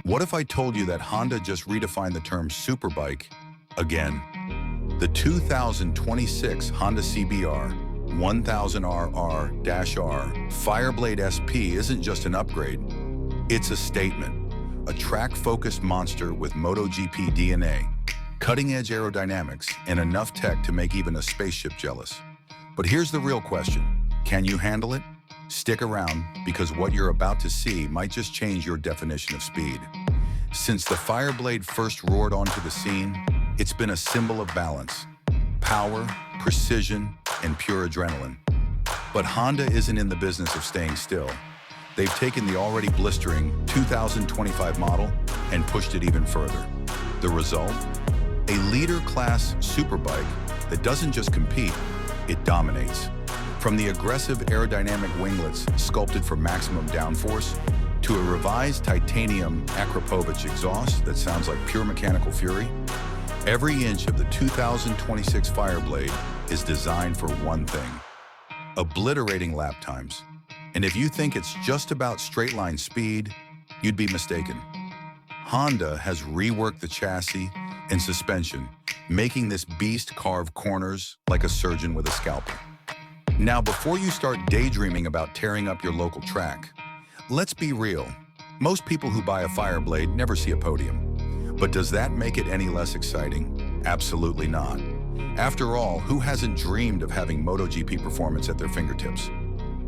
What if I told you that Honda just redefined the term superbike again? The 2026 Honda CBR1000RR-R Fireblade SP isn't just an upgrade, it's a statement. A track-focused monster with MotoGP DNA, cutting-edge aerodynamics, and enough tech to make even a spaceship jealous. But here's the real question. Can you handle it? Stick around, because what you're about to see might just change your definition of speed. Since the Fireblade first roared onto the scene, it's been a symbol of balance, power, precision, and pure adrenaline. But Honda isn't in the business of staying still. They've taken the already blistering 2025 model and pushed it even further. The result? A leader-class superbike that doesn't just compete, it dominates. From the aggressive aerodynamic winglets sculpted for maximum downforce, to a revised titanium Akrapovic exhaust that sounds like pure mechanical fury, every inch of the 2026 Fireblade is designed for one thing: obliterating lap times. And if you think it's just about straight-line speed, you'd be mistaken. Honda has reworked the chassis and suspension, making this beast carve corners like a surgeon with a scalpel. Now, before you start daydreaming about tearing up your local track, let's be real. Most people who buy a Fireblade never see a podium. But does that make it any less exciting? Absolutely not. After all, who hasn't dreamed of having MotoGP performance at their fingertips?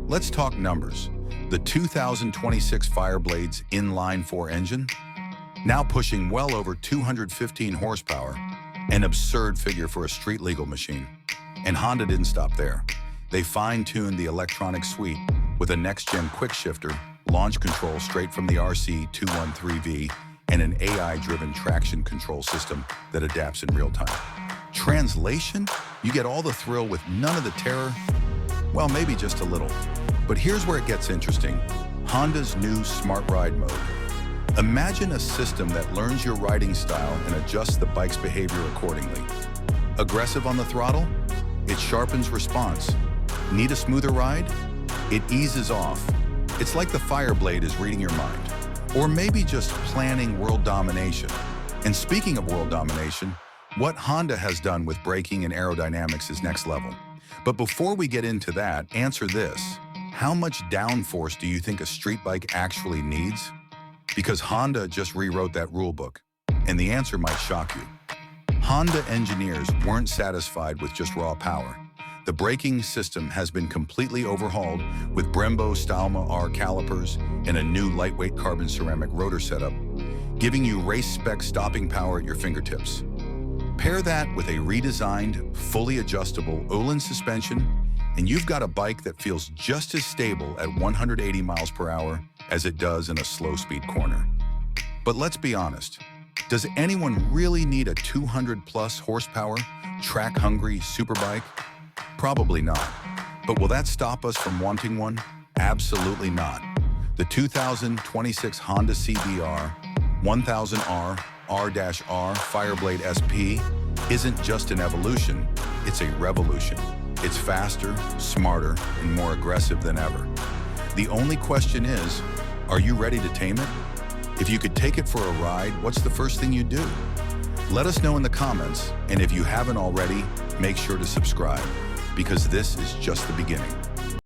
Let's talk numbers. The 2026 Fireblade's inline-four engine, now pushing well over 215 horsepower, an absurd figure for a street-legal machine. And Honda didn't stop there. They fine-tuned the electronic suite with a next-gen quick-shifter, launch control straight from the RC213V, and an AI-driven traction control system that adapts in real time. Translation? You get all the thrill with none of the terror? Well, maybe just a little. But here's where it gets interesting. Honda's new Smart Ride mode. Imagine a system that learns your riding style and adjusts the bike's behavior accordingly. Aggressive on the throttle? It sharpens response. Need a smoother ride? It eases off. It's like the Fireblade is reading your mind. Or maybe just planning world domination. And speaking of world domination, what Honda has done with braking and aerodynamics is next level. But before we get into that, answer this. How much downforce do you think a street bike actually needs? Because Honda just rewrote that rulebook, and the answer might shock you. Honda engineers weren't satisfied with just raw power. The braking system has been completely overhauled with Brembo Stalma R calipers and a new lightweight carbon ceramic rotor setup, giving you race-spec stopping power at your fingertips. Pair that with a redesigned, fully adjustable Öhlins suspension, and you've got a bike that feels just as stable at 180 miles per hour as it does in a slow-speed corner. But let's be honest, does anyone really need a 200-plus horsepower, track-hungry superbike? Probably not. But will that stop us from wanting one? Absolutely not. The 2026 Honda CBR1000RR-R Fireblade SP isn't just an evolution, it's a revolution. It's faster, smarter, and more aggressive than ever. The only question is, are you ready to tame it? If you could take it for a ride, what's the first thing you'd do? Let us know in the comments, and if you haven't already, make sure to subscribe, because this is just the beginning.